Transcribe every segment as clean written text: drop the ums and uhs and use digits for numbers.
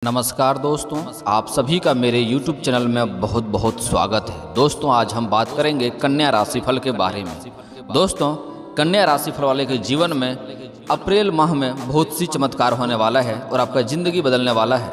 नमस्कार दोस्तों, आप सभी का मेरे YouTube चैनल में बहुत बहुत स्वागत है। दोस्तों, आज हम बात करेंगे कन्या राशिफल के बारे में। दोस्तों, कन्या राशिफल वाले के जीवन में अप्रैल माह में बहुत सी चमत्कार होने वाला है और आपका ज़िंदगी बदलने वाला है।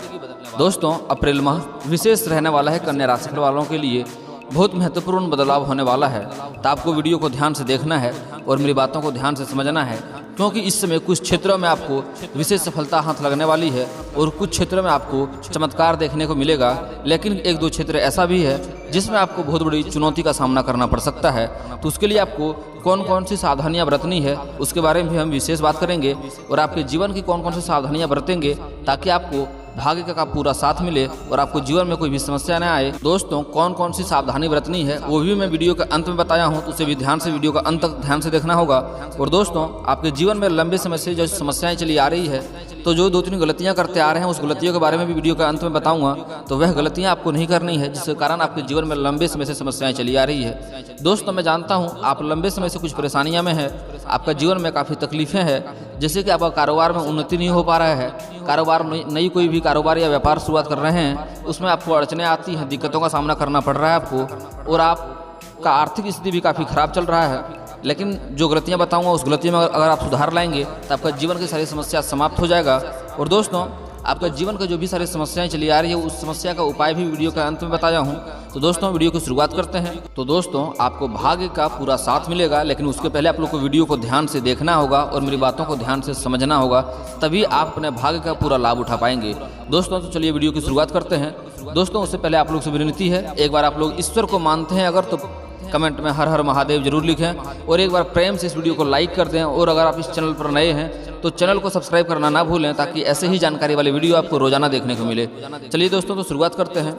दोस्तों, अप्रैल माह विशेष रहने वाला है। कन्या राशिफल वालों के लिए बहुत महत्वपूर्ण बदलाव होने वाला है, तो आपको वीडियो को ध्यान से देखना है और मेरी बातों को ध्यान से समझना है, क्योंकि इस समय कुछ क्षेत्रों में आपको विशेष सफलता हाथ लगने वाली है और कुछ क्षेत्रों में आपको चमत्कार देखने को मिलेगा। लेकिन एक दो क्षेत्र ऐसा भी है जिसमें आपको बहुत बड़ी चुनौती का सामना करना पड़ सकता है। तो उसके लिए आपको कौन कौन सी सावधानियां बरतनी है उसके बारे में भी हम विशेष बात करेंगे और आपके जीवन की कौन कौन सी सावधानियां बरतेंगे ताकि आपको भाग्य का पूरा साथ मिले और आपको जीवन में कोई भी समस्या न आए। दोस्तों, कौन कौन सी सावधानी बरतनी है वो भी मैं वीडियो के अंत में बताया हूँ, तो उसे भी ध्यान से वीडियो का अंत तक ध्यान से देखना होगा। और दोस्तों, आपके जीवन में लंबे समय से जो समस्याएं चली आ रही है, तो जो दो तीन गलतियां करते आ रहे हैं उस गलतियों के बारे में भी वीडियो के अंत में बताऊंगा। तो वह गलतियां आपको नहीं करनी है जिसके कारण आपके जीवन में लंबे समय से समस्याएं चली आ रही है। दोस्तों, मैं जानता हूं आप लंबे समय से कुछ परेशानियां में हैं, आपका जीवन में काफ़ी तकलीफें हैं, जैसे कि आपका कारोबार में उन्नति नहीं हो पा रहा है, कारोबार नई कोई भी कारोबार या व्यापार शुरुआत कर रहे हैं उसमें आपको अड़चनें आती हैं, दिक्कतों का सामना करना पड़ रहा है आपको, और आपका आर्थिक स्थिति भी काफ़ी ख़राब चल रहा है। लेकिन जो गलतियां बताऊंगा उस गलतियों में अगर आप सुधार लाएंगे तो आपका जीवन की सारी समस्या समाप्त हो जाएगा। और दोस्तों, आपका जीवन का जो भी सारी समस्याएं चली आ रही है उस समस्या का उपाय भी वीडियो के अंत में बताया हूं। तो दोस्तों, वीडियो की शुरुआत करते हैं। तो दोस्तों, आपको भाग्य का पूरा साथ मिलेगा, लेकिन उसके पहले आप लोग को वीडियो को ध्यान से देखना होगा और मेरी बातों को ध्यान से समझना होगा, तभी आप अपने भाग्य का पूरा लाभ उठा पाएंगे। दोस्तों, तो चलिए वीडियो की शुरुआत करते हैं। दोस्तों, उससे पहले आप लोग से विनती है, एक बार आप लोग ईश्वर को मानते हैं अगर, तो कमेंट में हर हर महादेव जरूर लिखें और एक बार प्रेम से इस वीडियो को लाइक कर दें। और अगर आप इस चैनल पर नए हैं तो चैनल को सब्सक्राइब करना ना भूलें, ताकि ऐसे ही जानकारी वाले वीडियो आपको रोजाना देखने को मिले। चलिए दोस्तों, तो शुरुआत करते हैं।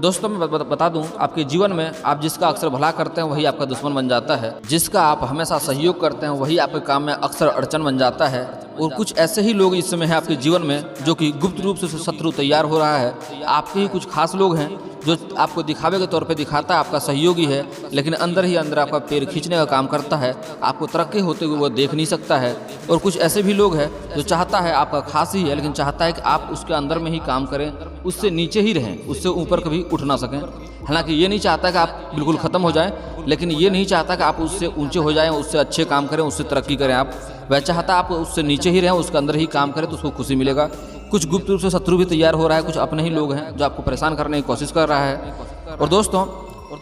दोस्तों, मैं बता दूं, आपके जीवन में आप जिसका अक्सर भला करते हैं वही आपका दुश्मन बन जाता है, जिसका आप हमेशा सहयोग करते हैं वही आपके काम में अक्सर अड़चन बन जाता है। और कुछ ऐसे ही लोग इस समय है आपके जीवन में जो कि गुप्त रूप से शत्रु तैयार हो रहा है। आपके ही कुछ खास लोग हैं जो आपको दिखावे के तौर पे दिखाता है आपका सहयोगी है, लेकिन अंदर ही अंदर आपका पैर खींचने का काम करता है, आपको तरक्की होते हुए वो देख नहीं सकता है। और कुछ ऐसे भी लोग हैं जो चाहता है आपका खास ही है, लेकिन चाहता है कि आप उसके अंदर में ही काम करें, उससे नीचे ही रहें, उससे ऊपर कभी उठ ना सकें। हालांकि ये नहीं चाहता कि आप बिल्कुल ख़त्म हो जाएं, लेकिन ये नहीं चाहता कि आप उससे ऊंचे हो जाएं, उससे अच्छे काम करें, उससे तरक्की करें। आप वह चाहता आप उससे नीचे ही रहें, उसके अंदर ही काम करें तो उसको खुशी मिलेगा। कुछ गुप्त रूप से शत्रु भी तैयार हो रहा है, कुछ अपने ही लोग हैं जो आपको परेशान करने की कोशिश कर रहा है। और दोस्तों,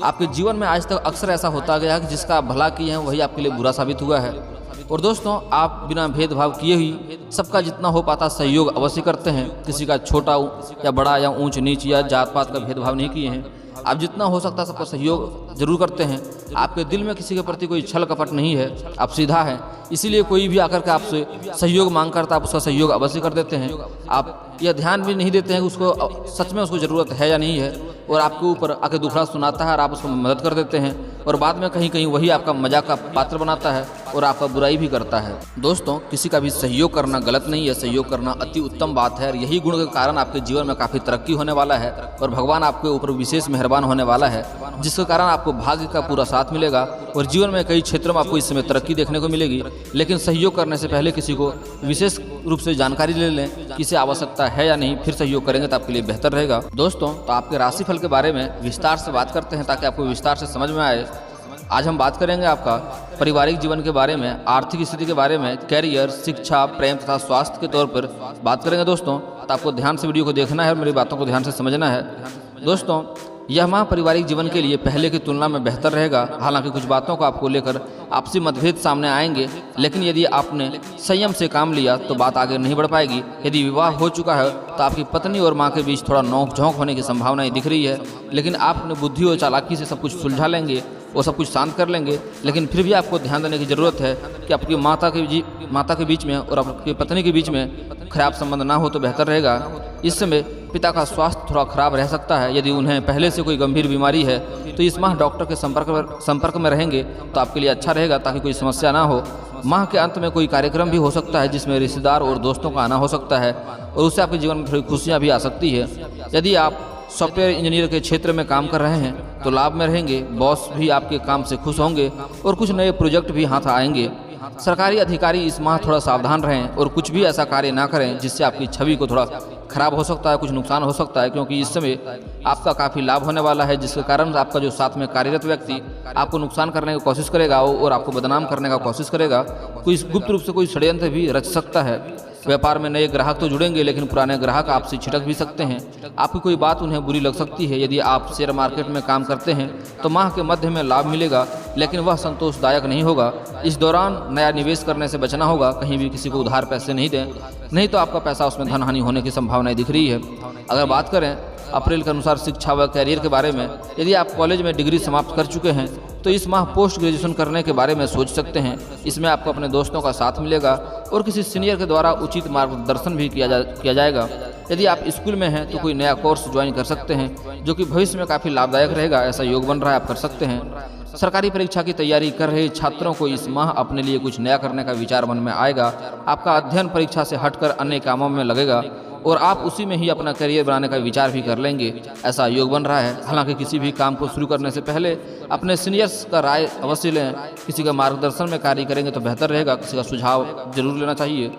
आपके जीवन में आज तक अक्सर ऐसा होता गया है कि जिसका आप भला किए हैं वही आपके लिए बुरा साबित हुआ है। और दोस्तों, आप बिना भेदभाव किए ही सबका जितना हो पाता सहयोग अवश्य करते हैं। किसी का छोटा या बड़ा या ऊंच नीच या जात पात का भेदभाव नहीं किए हैं। आप जितना हो सकता है सबका सहयोग जरूर करते हैं। आपके दिल में किसी के प्रति कोई छल कपट नहीं है, आप सीधा हैं, इसीलिए कोई भी आकर के आपसे सहयोग मांग करता आप उसका सहयोग अवश्य कर देते हैं। आप यह ध्यान भी नहीं देते हैं कि उसको सच में उसको ज़रूरत है या नहीं है, और आपके ऊपर आके दुखड़ा सुनाता है और आप उसको मदद कर देते हैं, और बाद में कहीं कहीं वही आपका मजाक का पात्र बनाता है और आपका बुराई भी करता है। दोस्तों, किसी का भी सहयोग करना गलत नहीं है, सहयोग करना अति उत्तम बात है, और यही गुण के कारण आपके जीवन में काफ़ी तरक्की होने वाला है और भगवान आपके ऊपर विशेष मेहरबान होने वाला है, जिसके कारण आपको भाग्य का पूरा साथ मिलेगा और जीवन में कई क्षेत्रों में आपको इस समय तरक्की देखने को मिलेगी। लेकिन सहयोग करने से पहले किसी को विशेष रूप से जानकारी ले लें कि इसे आवश्यकता है या नहीं, फिर सहयोग करेंगे तो आपके लिए बेहतर रहेगा। दोस्तों, तो आपके राशिफल के बारे में विस्तार से बात करते हैं ताकि आपको विस्तार से समझ में आए। आज हम बात करेंगे आपका पारिवारिक जीवन के बारे में, आर्थिक स्थिति के बारे में, कैरियर, शिक्षा, प्रेम तथा स्वास्थ्य के तौर पर बात करेंगे। दोस्तों, तो आपको ध्यान से वीडियो को देखना है और मेरी बातों को ध्यान से समझना है। दोस्तों, यह माह पारिवारिक जीवन के लिए पहले की तुलना में बेहतर रहेगा। हालांकि कुछ बातों को आपको लेकर आपसी मतभेद सामने आएंगे, लेकिन यदि आपने संयम से काम लिया तो बात आगे नहीं बढ़ पाएगी। यदि विवाह हो चुका है तो आपकी पत्नी और माँ के बीच थोड़ा नोक झोंक होने की संभावनाएं दिख रही है, लेकिन आप अपनी बुद्धि और चालाकी से सब कुछ सुलझा लेंगे, वो सब कुछ शांत कर लेंगे। लेकिन फिर भी आपको ध्यान देने की ज़रूरत है कि आपकी माता के बीच में और आपकी पत्नी के बीच में खराब संबंध ना हो तो बेहतर रहेगा। इस समय पिता का स्वास्थ्य थोड़ा खराब रह सकता है। यदि उन्हें पहले से कोई गंभीर बीमारी है तो इस माह डॉक्टर के संपर्क में रहेंगे तो आपके लिए अच्छा रहेगा, ताकि कोई समस्या ना हो। माह के अंत में कोई कार्यक्रम भी हो सकता है जिसमें रिश्तेदार और दोस्तों का आना हो सकता है और उससे आपके जीवन में थोड़ी खुशियाँ भी आ सकती है। यदि आप सॉफ्टवेयर इंजीनियर के क्षेत्र में काम कर रहे हैं तो लाभ में रहेंगे, बॉस भी आपके काम से खुश होंगे और कुछ नए प्रोजेक्ट भी हाथ आएंगे। सरकारी अधिकारी इस माह थोड़ा सावधान रहें और कुछ भी ऐसा कार्य ना करें जिससे आपकी छवि को थोड़ा खराब हो सकता है, कुछ नुकसान हो सकता है, क्योंकि इस समय आपका काफ़ी लाभ होने वाला है, जिसके कारण आपका जो साथ में कार्यरत व्यक्ति आपको नुकसान करने की कोशिश करेगा और आपको बदनाम करने का कोशिश करेगा। कोई गुप्त रूप से कोई षड्यंत्र भी रच सकता है। व्यापार में नए ग्राहक तो जुड़ेंगे, लेकिन पुराने ग्राहक आपसे छिटक भी सकते हैं। आपकी कोई बात उन्हें बुरी लग सकती है। यदि आप शेयर मार्केट में काम करते हैं तो माह के मध्य में लाभ मिलेगा, लेकिन वह संतोषदायक नहीं होगा। इस दौरान नया निवेश करने से बचना होगा। कहीं भी किसी को उधार पैसे नहीं दें, नहीं तो आपका पैसा उसमें धन हानि होने की संभावनाएं दिख रही है। अगर बात करें अप्रैल के अनुसार शिक्षा व कैरियर के बारे में, यदि आप कॉलेज में डिग्री समाप्त कर चुके हैं तो इस माह पोस्ट ग्रेजुएशन करने के बारे में सोच सकते हैं। इसमें आपको अपने दोस्तों का साथ मिलेगा और किसी सीनियर के द्वारा उचित मार्गदर्शन भी किया जाएगा। यदि आप स्कूल में हैं तो कोई नया कोर्स ज्वाइन कर सकते हैं, जो कि भविष्य में काफ़ी लाभदायक रहेगा। ऐसा योग बन रहा है, आप कर सकते हैं। सरकारी परीक्षा की तैयारी कर रहे छात्रों को इस माह अपने लिए कुछ नया करने का विचार मन में आएगा। आपका अध्ययन परीक्षा से हटकर अन्य कामों में लगेगा और आप उसी में ही अपना करियर बनाने का विचार भी कर लेंगे। ऐसा योग बन रहा है। हालांकि किसी भी काम को शुरू करने से पहले अपने सीनियर्स का राय अवश्य लें। किसी का मार्गदर्शन में कार्य करेंगे तो बेहतर रहेगा। किसी का सुझाव जरूर लेना चाहिए।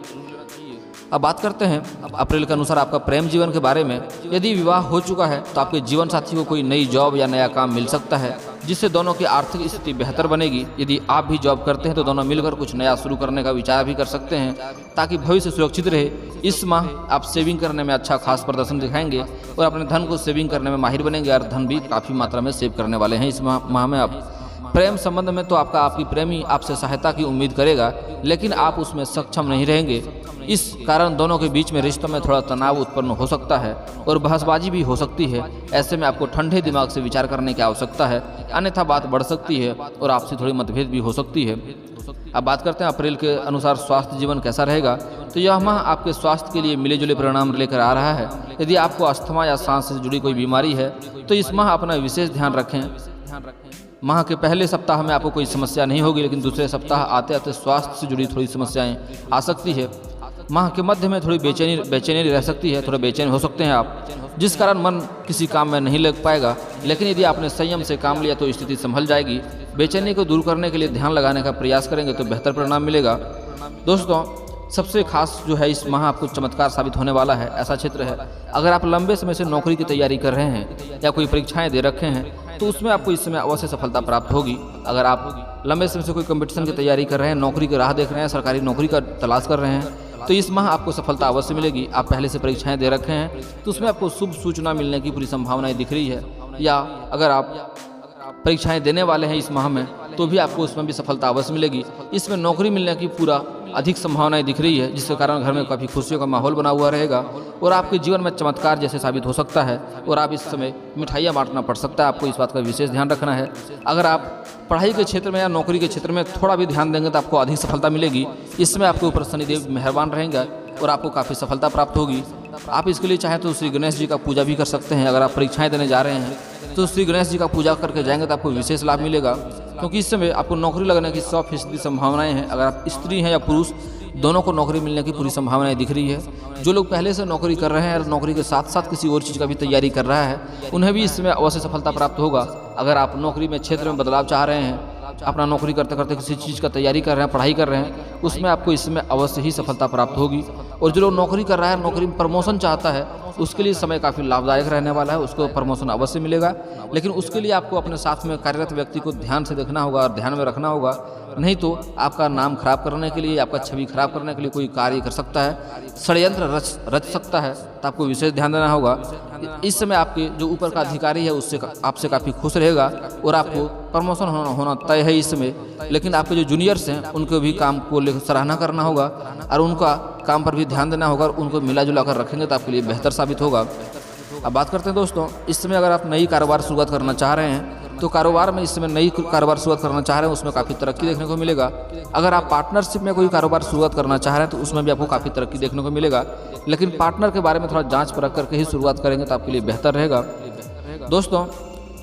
अब बात करते हैं अप्रैल के अनुसार आपका प्रेम जीवन के बारे में। यदि विवाह हो चुका है तो आपके जीवन साथी को कोई नई जॉब या नया काम मिल सकता है, जिससे दोनों की आर्थिक स्थिति बेहतर बनेगी। यदि आप भी जॉब करते हैं तो दोनों मिलकर कुछ नया शुरू करने का विचार भी कर सकते हैं, ताकि भविष्य सुरक्षित रहे। इस माह आप सेविंग करने में अच्छा खास प्रदर्शन दिखाएंगे और अपने धन को सेविंग करने में माहिर बनेंगे और धन भी काफ़ी मात्रा में सेव करने वाले हैं इस माह में आप। प्रेम संबंध में तो आपकी प्रेमी आपसे सहायता की उम्मीद करेगा, लेकिन आप उसमें सक्षम नहीं रहेंगे। इस कारण दोनों के बीच में रिश्तों में थोड़ा तनाव उत्पन्न हो सकता है और बहसबाजी भी हो सकती है। ऐसे में आपको ठंडे दिमाग से विचार करने की आवश्यकता है, अन्यथा बात बढ़ सकती है और आपसी थोड़ी मतभेद भी हो सकती है। अब बात करते हैं अप्रैल के अनुसार स्वास्थ्य जीवन कैसा रहेगा। तो यह माह आपके स्वास्थ्य के लिए मिले जुले परिणाम लेकर आ रहा है। यदि आपको अस्थमा या सांस से जुड़ी कोई बीमारी है तो इस माह अपना विशेष ध्यान रखें। माह के पहले सप्ताह में आपको कोई समस्या नहीं होगी, लेकिन दूसरे सप्ताह आते आते स्वास्थ्य से जुड़ी थोड़ी समस्याएं आ सकती है। माह के मध्य में थोड़ी बेचैनी रह सकती है, थोड़ा बेचैन हो सकते हैं आप, जिस कारण मन किसी काम में नहीं लग पाएगा। लेकिन यदि आपने संयम से काम लिया तो स्थिति संभल जाएगी। बेचैनी को दूर करने के लिए ध्यान लगाने का प्रयास करेंगे तो बेहतर परिणाम मिलेगा। दोस्तों, सबसे खास जो है इस माह आपको चमत्कार साबित होने वाला है ऐसा क्षेत्र है। अगर आप लंबे समय से नौकरी की तैयारी कर रहे हैं या कोई परीक्षाएं दे रखे हैं तो उसमें आपको इस समय अवश्य सफलता प्राप्त होगी। अगर आप लंबे समय से कोई कंपटीशन की तैयारी कर रहे हैं, नौकरी की राह देख रहे हैं, सरकारी नौकरी का तलाश कर रहे हैं, तो इस माह आपको सफलता अवश्य मिलेगी। आप पहले से परीक्षाएं दे रखे हैं तो उसमें आपको शुभ सूचना मिलने की पूरी संभावनाएं दिख रही है। या अगर आप परीक्षाएं देने वाले हैं इस माह में तो भी आपको उसमें भी सफलता अवश्य मिलेगी। इसमें नौकरी मिलने की पूरा अधिक संभावनाएं दिख रही है, जिसके कारण घर में काफ़ी खुशियों का माहौल बना हुआ रहेगा और आपके जीवन में चमत्कार जैसे साबित हो सकता है और आप इस समय मिठाइयाँ बांटना पड़ सकता है। आपको इस बात का विशेष ध्यान रखना है। अगर आप पढ़ाई के क्षेत्र में या नौकरी के क्षेत्र में थोड़ा भी ध्यान देंगे तो आपको अधिक सफलता मिलेगी। इसमें आपके ऊपर शनिदेव मेहरबान रहेंगे और आपको काफ़ी सफलता प्राप्त होगी। आप इसके लिए चाहें तो श्री गणेश जी का पूजा भी कर सकते हैं। अगर आप परीक्षाएं देने जा रहे हैं तो श्री गणेश जी का पूजा करके जाएंगे तो आपको विशेष लाभ मिलेगा, क्योंकि इस समय आपको नौकरी लगने की 100% संभावनाएं हैं। अगर आप स्त्री हैं या पुरुष, दोनों को नौकरी मिलने की पूरी संभावनाएं दिख रही है। जो लोग पहले से नौकरी कर रहे हैं और नौकरी के साथ साथ किसी और चीज़ का भी तैयारी कर रहा है, उन्हें भी इसमें अवश्य सफलता प्राप्त होगा। अगर आप नौकरी में क्षेत्र में बदलाव चाह रहे हैं, अपना नौकरी करते करते किसी चीज़ का तैयारी कर रहे हैं, पढ़ाई कर रहे हैं, उसमें आपको इसमें अवश्य ही सफलता प्राप्त होगी। और जो लोग नौकरी कर रहा है, नौकरी में प्रमोशन चाहता है, उसके लिए समय काफ़ी लाभदायक रहने वाला है। उसको प्रमोशन अवश्य मिलेगा, लेकिन उसके लिए आपको अपने साथ में कार्यरत व्यक्ति को ध्यान से देखना होगा और ध्यान में रखना होगा, नहीं तो आपका नाम खराब करने के लिए, आपका छवि खराब करने के लिए कोई कार्य कर सकता है, षड्यंत्र रच सकता है। तो आपको विशेष ध्यान देना होगा। इस समय आपके जो ऊपर का अधिकारी है उससे आपसे काफ़ी खुश रहेगा और आपको प्रमोशन होना तय है इस समय। लेकिन आपके जो जूनियर्स हैं उनको भी काम को लेकर सराहना करना होगा और उनका काम पर भी ध्यान देना होगा और उनको मिला जुला कर रखेंगे तो आपके लिए बेहतर साबित होगा। अब बात करते हैं दोस्तों, इस समय अगर आप नई कारोबार शुरुआत करना चाह रहे हैं तो कारोबार में इस समय नई कारोबार शुरुआत करना चाह रहे हैं उसमें काफ़ी तरक्की देखने को मिलेगा। अगर आप पार्टनरशिप में कोई कारोबार शुरुआत करना चाह रहे हैं तो उसमें भी आपको काफ़ी तरक्की देखने को मिलेगा, लेकिन पार्टनर के बारे में थोड़ा जांच परख करके ही शुरुआत करेंगे तो आपके लिए बेहतर रहेगा। दोस्तों,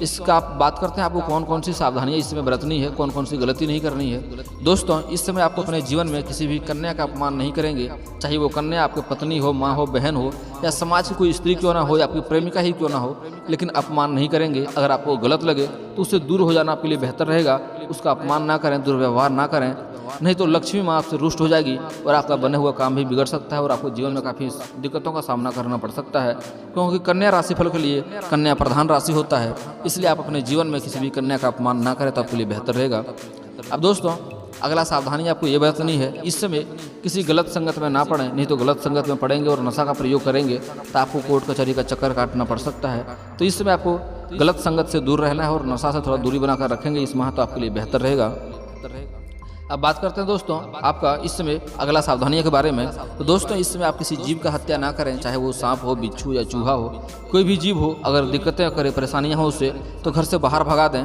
इसका आप बात करते हैं आपको कौन कौन सी सावधानियां इस समय बरतनी है, कौन कौन सी गलती नहीं करनी है। दोस्तों, इस समय आपको अपने जीवन में किसी भी कन्या का अपमान नहीं करेंगे, चाहे वो कन्या आपकी पत्नी हो, माँ हो, बहन हो या समाज की कोई स्त्री क्यों ना हो या आपकी प्रेमिका ही क्यों ना हो, लेकिन अपमान नहीं करेंगे। अगर आपको गलत लगे तो उससे दूर हो जाना आपके लिए बेहतर रहेगा। उसका अपमान ना करें, दुर्व्यवहार ना करें। नहीं तो लक्ष्मी माँ आपसे रुष्ट हो जाएगी और आपका बने हुआ काम भी बिगड़ सकता है और आपको जीवन में काफ़ी दिक्कतों का सामना करना पड़ सकता है, क्योंकि कन्या राशिफल के लिए कन्या प्रधान राशि होता है। इसलिए आप अपने जीवन में किसी भी कन्या का अपमान ना करें तो आपके लिए बेहतर रहेगा। अब दोस्तों अगला सावधानी आपको ये बरतनी है, इस समय किसी गलत संगत में ना पड़ें, नहीं तो गलत संगत में पड़ेंगे और नशा का प्रयोग करेंगे तो आपको कोर्ट कचहरी का चक्कर काटना पड़ सकता है। तो इस समय आपको गलत संगत से दूर रहना है और नशा से थोड़ा दूरी बनाकर रखेंगे इस माह तो आपके लिए बेहतर रहेगा। अब बात करते हैं दोस्तों आपका इस समय अगला सावधानियों के बारे में। तो दोस्तों इस समय आप किसी जीव का हत्या ना करें, चाहे वो सांप हो, बिच्छू या चूहा हो, कोई भी जीव हो। अगर दिक्कतें करे, परेशानियां हो उससे तो घर से बाहर भगा दें,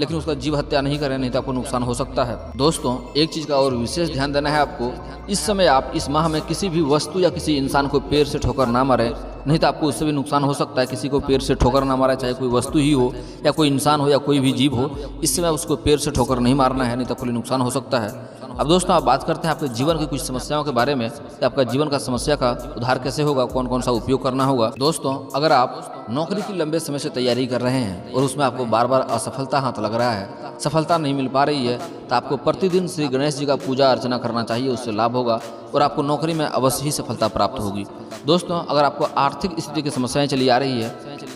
लेकिन उसका जीव हत्या नहीं करें, नहीं तो आपको नुकसान हो सकता है। दोस्तों एक चीज़ का और विशेष ध्यान देना है आपको, इस समय आप इस माह में किसी भी वस्तु या किसी इंसान को पैर से ठोकर ना मारें, नहीं तो आपको उससे भी नुकसान हो सकता है। किसी को पैर से ठोकर ना मारा, चाहे कोई वस्तु ही हो या कोई इंसान हो या कोई भी जीव हो, इस समय उसको पैर से ठोकर नहीं मारना है, नहीं तो आपको नुकसान हो सकता है। अब दोस्तों आप बात करते हैं आपके जीवन की कुछ समस्याओं के बारे में कि आपका जीवन का समस्या का उद्धार कैसे होगा, कौन कौन सा उपयोग करना होगा। दोस्तों अगर आप नौकरी की लंबे समय से तैयारी कर रहे हैं और उसमें आपको बार बार असफलता हाथ लग रहा है, सफलता नहीं मिल पा रही है, तो आपको प्रतिदिन श्री गणेश जी का पूजा अर्चना करना चाहिए, उससे लाभ होगा और आपको नौकरी में अवश्य ही सफलता प्राप्त होगी। दोस्तों अगर आपको आर्थिक स्थिति की समस्याएं चली आ रही है,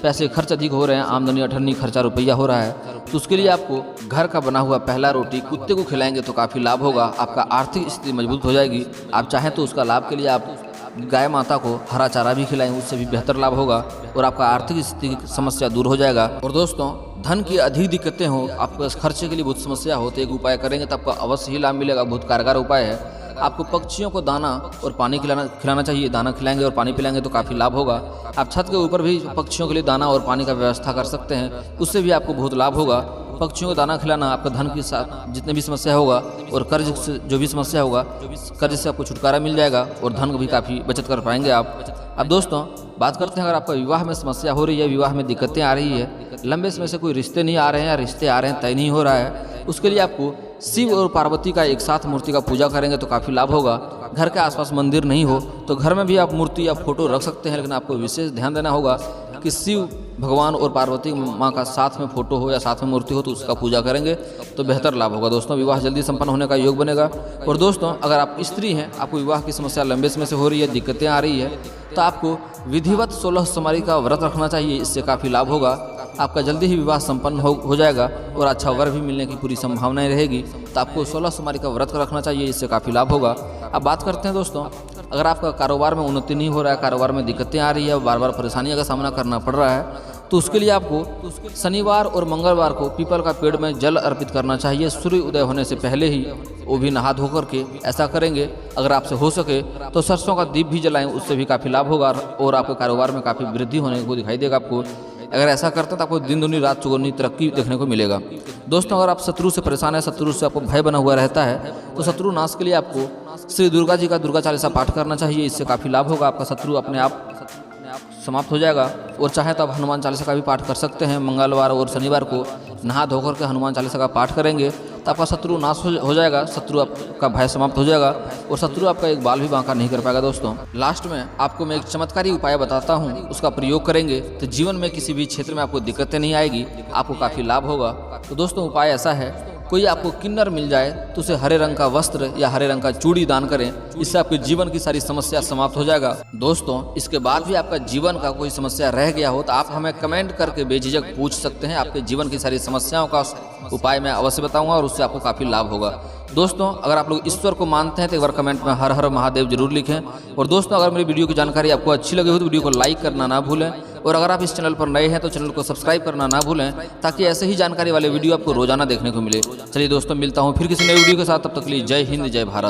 पैसे खर्च अधिक हो रहे हैं, आमदनी अठन्नी खर्चा रुपया हो रहा है, तो उसके लिए आपको घर का बना हुआ पहला रोटी कुत्ते को खिलाएंगे तो काफ़ी लाभ होगा, आपका आर्थिक स्थिति मजबूत हो जाएगी। आप चाहें तो उसका लाभ के लिए आप गाय माता को हरा चारा भी खिलाएं, उससे भी बेहतर लाभ होगा और आपका आर्थिक स्थिति की समस्या दूर हो जाएगा। और दोस्तों धन की अधिक दिक्कतें हो, आपको खर्चे के लिए बहुत समस्या हो, तो एक उपाय करेंगे तो आपको अवश्य ही लाभ मिलेगा। बहुत कारगर उपाय है। आपको पक्षियों को दाना और पानी खिलाना चाहिए। दाना खिलाएंगे और पानी पिलाएंगे तो काफ़ी लाभ होगा। आप छत के ऊपर भी पक्षियों के लिए दाना और पानी का व्यवस्था कर सकते हैं, उससे भी आपको बहुत लाभ होगा। पक्षियों को दाना खिलाना आपका धन के साथ जितने भी समस्या होगा और कर्ज से जो भी समस्या होगा, कर्ज से आपको छुटकारा मिल जाएगा और धन को भी काफ़ी बचत कर पाएंगे आप। अब दोस्तों बात करते हैं अगर आपका विवाह में समस्या हो रही है, विवाह में दिक्कतें आ रही है, लंबे समय से कोई रिश्ते नहीं आ रहे हैं या रिश्ते आ रहे हैं तय नहीं हो रहा है, उसके लिए आपको शिव और पार्वती का एक साथ मूर्ति का पूजा करेंगे तो काफ़ी लाभ होगा। घर के आसपास मंदिर नहीं हो तो घर में भी आप मूर्ति या फोटो रख सकते हैं, लेकिन आपको विशेष ध्यान देना होगा कि शिव भगवान और पार्वती माँ का साथ में फोटो हो या साथ में मूर्ति हो तो उसका पूजा करेंगे तो बेहतर लाभ होगा। दोस्तों विवाह जल्दी संपन्न होने का योग बनेगा। और दोस्तों अगर आप स्त्री हैं, आपको विवाह की समस्या लंबे समय से हो रही है, दिक्कतें आ रही है, तो आपको विधिवत 16 सोमवारी का व्रत रखना चाहिए, इससे काफ़ी लाभ होगा। आपका जल्दी ही विवाह संपन्न हो जाएगा और अच्छा वर भी मिलने की पूरी संभावनाएं रहेगी। तो आपको 16 सोमवारी का व्रत रखना चाहिए, इससे काफ़ी लाभ होगा। अब बात करते हैं दोस्तों अगर आपका कारोबार में उन्नति नहीं हो रहा है, कारोबार में दिक्कतें आ रही है, बार बार परेशानियों का सामना करना पड़ रहा है, तो उसके लिए आपको शनिवार और मंगलवार को पीपल का पेड़ में जल अर्पित करना चाहिए सूर्य उदय होने से पहले ही, वो भी नहा धो करके। ऐसा करेंगे अगर आपसे हो सके तो सरसों का दीप भी जलाएं, उससे भी काफ़ी लाभ होगा और आपके कारोबार में काफ़ी वृद्धि होने को दिखाई देगा आपको। अगर ऐसा करते हैं तो आपको दिन दूनी रात चौगुनी तरक्की देखने को मिलेगा। दोस्तों अगर आप शत्रु से परेशान है, शत्रु से आपको भय बना हुआ रहता है, तो शत्रु नाश के लिए आपको श्री दुर्गा जी का दुर्गा चालीसा पाठ करना चाहिए, इससे काफ़ी लाभ होगा। आपका शत्रु अपने आप समाप्त हो जाएगा। और चाहे तो आप हनुमान चालीसा का भी पाठ कर सकते हैं। मंगलवार और शनिवार को नहा धोकर के हनुमान चालीसा का पाठ करेंगे तो आपका शत्रु नाश हो जाएगा, शत्रु आपका भय समाप्त हो जाएगा और शत्रु आपका एक बाल भी बांका नहीं कर पाएगा। दोस्तों लास्ट में आपको मैं एक चमत्कारी उपाय बताता हूँ, उसका प्रयोग करेंगे तो जीवन में किसी भी क्षेत्र में आपको दिक्कतें नहीं आएगी, आपको काफ़ी लाभ होगा। तो दोस्तों उपाय ऐसा है, कोई आपको किन्नर मिल जाए तो उसे हरे रंग का वस्त्र या हरे रंग का चूड़ी दान करें, इससे आपके जीवन की सारी समस्या समाप्त हो जाएगा। दोस्तों इसके बाद भी आपका जीवन का कोई समस्या रह गया हो तो आप हमें कमेंट करके बेझिझक पूछ सकते हैं, आपके जीवन की सारी समस्याओं का उपाय मैं अवश्य बताऊंगा और उससे आपको काफ़ी लाभ होगा। दोस्तों अगर आप लोग ईश्वर को मानते हैं तो एक बार कमेंट में हर हर महादेव जरूर लिखें। और दोस्तों अगर मेरी वीडियो की जानकारी आपको अच्छी लगी हो तो वीडियो को लाइक करना ना भूलें और अगर आप इस चैनल पर नए हैं तो चैनल को सब्सक्राइब करना ना भूलें, ताकि ऐसे ही जानकारी वाले वीडियो आपको रोजाना देखने को मिले। चलिए दोस्तों मिलता हूँ फिर किसी नई वीडियो के साथ, तब तक के लिए जय हिंद जय भारत।